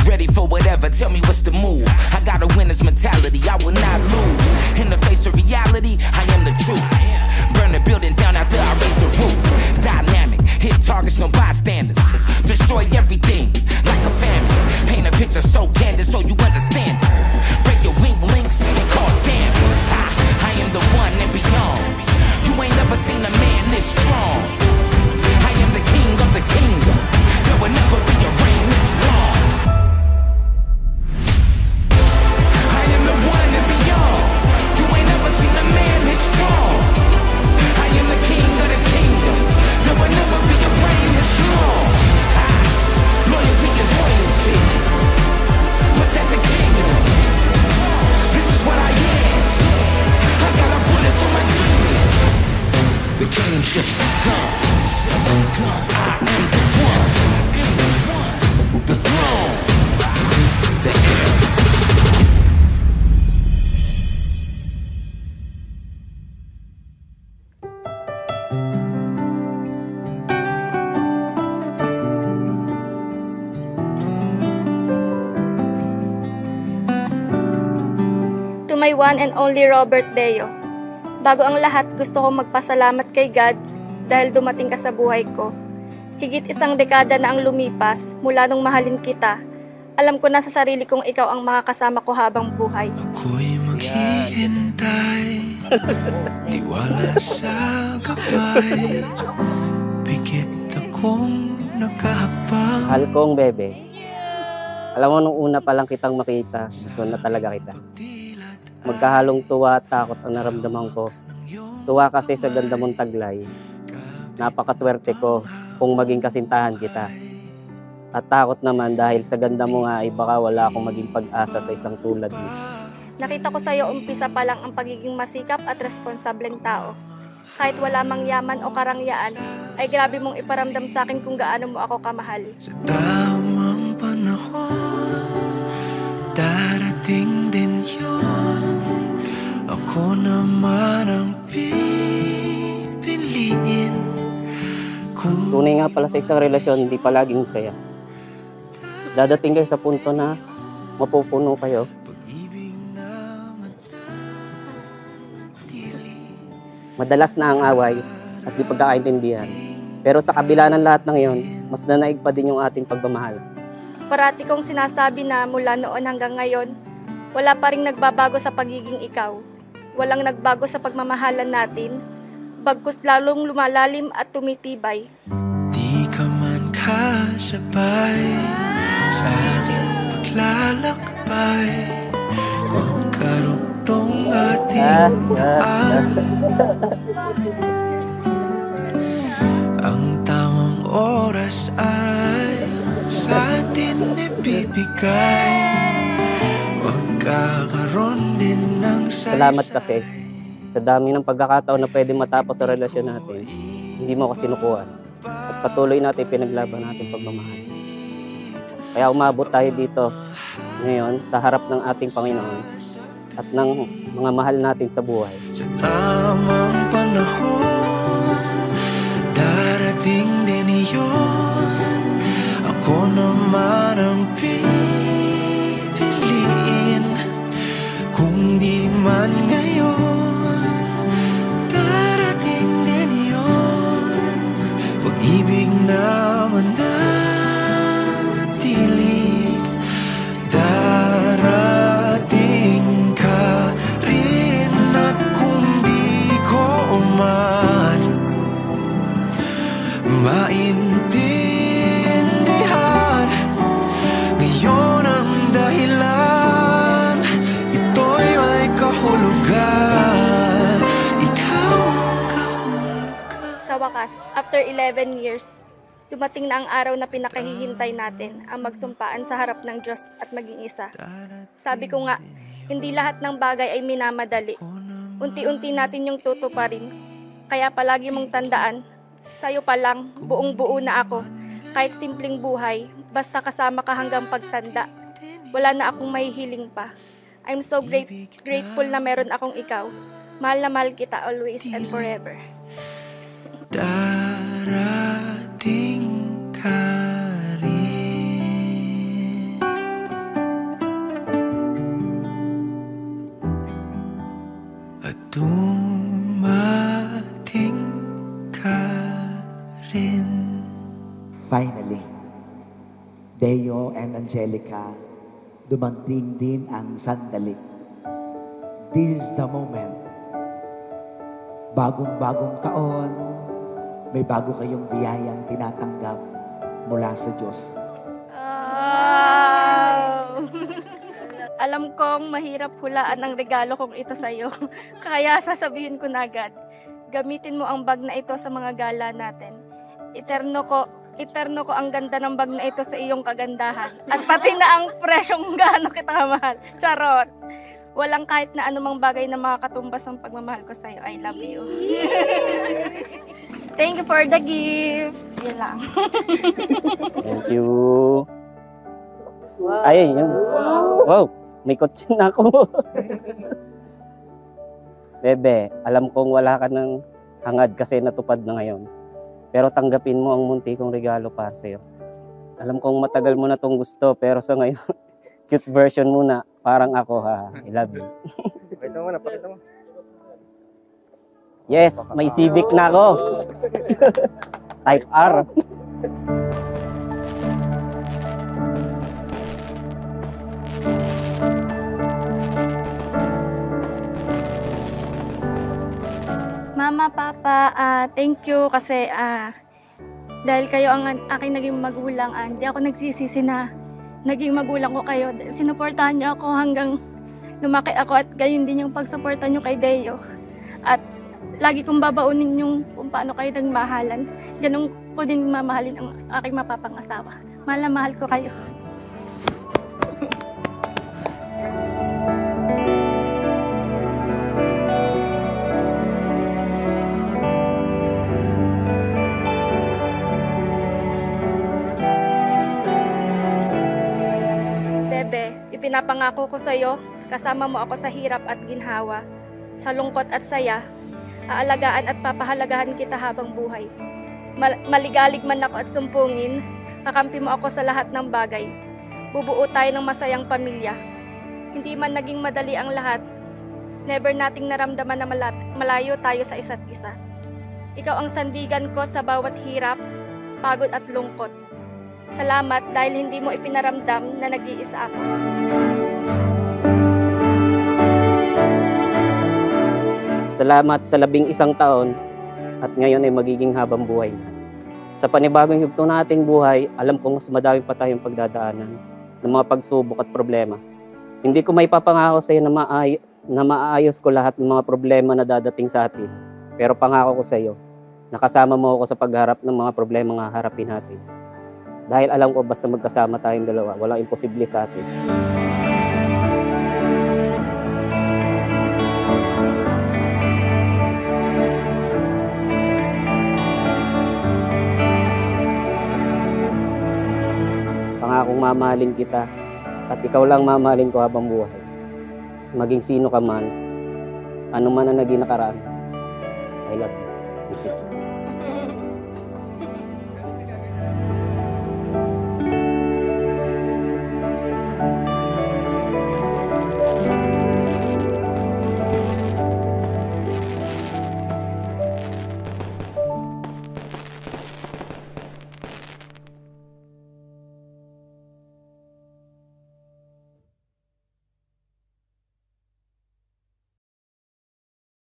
Ready for whatever, tell me what's the move. I got a winner's mentality, I will not lose. In the face of reality, I am the truth. Burn the building down after I raise the roof. Dynamic, hit targets, no bystanders. Destroy everything, like a famine. Paint a picture so candid so you understand it. Break your weak links and cause damage. I am the one and beyond. You ain't never seen a man this strong. I am the king of the kingdom. There will never be a reign this long. The kingdom's just gone. I am the one. The throne. The heir. To my one and only Robert Deo. Bago ang lahat, gusto kong magpasalamat kay God dahil dumating ka sa buhay ko. Higit isang dekada na ang lumipas mula nung mahalin kita. Alam ko na sa sarili kong ikaw ang makakasama ko habang buhay. Ako'y maghihintay, tiwala sa gabay, pikit akong nakahakbang. Mahal kong bebe, alam mo nung una pa lang kitang makita, gusto na talaga kita. Magkahalong tuwa at takot ang naramdaman ko. Tuwa kasi sa ganda mong taglay. Napakaswerte ko kung maging kasintahan kita. At takot naman dahil sa ganda mo nga ay baka wala akong maging pag-asa sa isang tulad mo. Nakita ko sa iyo umpisa pa lang ang pagiging masikap at responsableng tao. Kahit wala mang yaman o karangyaan, ay grabe mong iparamdam sa akin kung gaano mo ako kamahal. Sa tamang panahon, darating din yun. Ako naman ang pipiliin. Tunay nga pala sa isang relasyon, hindi palaging saya. Dadating kayo sa punto na mapupuno kayo. Madalas na ang away at di pagkakaintindihan. Pero sa kabila ng lahat ng iyon, mas nanaig pa din yung ating pagmamahal. Parati kong sinasabi na mula noon hanggang ngayon, wala pa ring nagbabago sa pagiging ikaw. Walang nagbago sa pagmamahalan natin, bagkus lalong lumalalim at tumitibay. Di ka man kasabay sa aking paglalakbay, magkarugtong ating buwan. Ang tamang oras ay sa atin ibibigay, magkakaroon din ng Salamat kasi sa dami ng pagkakataon na pwede matapos sa relasyon natin, hindi mo ako sinukuhan. At patuloy natin pinaglaban natin pagmamahal. Kaya umabot tayo dito ngayon sa harap ng ating Panginoon at ng mga mahal natin sa buhay. Sa tamang panahon, darating din iyon. Ako naman ang pipiliin. Kung di man ngayon, darating din iyon. Pag-ibig na mananatili, darating ka rin. At kung di ko man maintindihan, ngayon ang dahilan, ito'y may kahulugan. Ikaw ang kahulugan. Sa wakas, after 11 years, dumating na ang araw na pinakahihintay natin, ang magsumpaan sa harap ng Diyos at maging isa. Sabi ko nga, hindi lahat ng bagay ay minamadali. Unti-unti natin yung tutuparin. Kaya palagi mong tandaan, sa'yo pa lang, buong-buo na ako. Kahit simpleng buhay, basta kasama ka hanggang pagtanda. Wala na akong mahihiling pa. I'm so grateful na meron akong ikaw. Mahal na mahal kita always and forever. Darating ka rin. At dumating ka rin. Finally, Deo and Angelica, dumating din ang sandali. This is the moment. Bagong-bagong taon, may bago kayong biyayang tinatanggap mula sa Diyos. Alam kong mahirap hulaan ang regalo kong ito sa'yo. Kaya sasabihin ko na agad, gamitin mo ang bag na ito sa mga gala natin. Eterno ko ang ganda ng bag na ito sa iyong kagandahan. At pati na ang presyong gaano kita kamahal. Charot! Walang kahit na anumang bagay na makakatumbas ang pagmamahal ko sa'yo. I love you. Thank you for the gift. Yun lang. Thank you. Ay, yun. Wow, may kotse na ako. Bebe, alam kong wala ka ng hangad kasi natupad na ngayon. Pero tanggapin mo ang munti kong regalo para sa'yo. Alam kong matagal mo na tong gusto, pero sa ngayon, cute version muna. Parang ako, ha. I love you. Pakita mo na, pakita mo. Yes, may Civic na ako. Type R. Mama, Papa, thank you kasi dahil kayo ang aking naging magulang, hindi ako nagsisisi na naging magulang ko kayo. Sinuportahan niyo ako hanggang lumaki ako at gayon din yung pagsuporta niyo kay Deo. At lagi kong babaunin yung kung paano kayo nagmahalan. Ganun ko din mamahalin ang aking mapapangasawa. Mahal na mahal ko kayo. Pinapangako ko sa iyo, kasama mo ako sa hirap at ginhawa, sa lungkot at saya, aalagaan at papahalagahan kita habang buhay. Maligalig man ako at sumpungin, kakampi mo ako sa lahat ng bagay. Bubuo tayo ng masayang pamilya. Hindi man naging madali ang lahat, never nating naramdaman na malayo tayo sa isa't isa. Ikaw ang sandigan ko sa bawat hirap, pagod at lungkot. Salamat dahil hindi mo ipinaramdam na nag-iisa ako. Salamat sa 11 taon at ngayon ay magiging habang buhay. Sa panibagong yugto nating buhay, alam kong mas madami pa tayong pagdadaanan ng mga pagsubok at problema. Hindi ko may papangako sa iyo na maayos ko lahat ng mga problema na dadating sa atin. Pero pangako ko sa iyo, nakasama mo ako sa pagharap ng mga problema na haharapin natin. Dahil alam ko basta magkasama tayong dalawa, walang imposible sa atin. Pangakong mamahalin kita at ikaw lang mamahalin ko habang buhay. Maging sino ka man, ano man ang naging nakaraan. I love you, Mrs.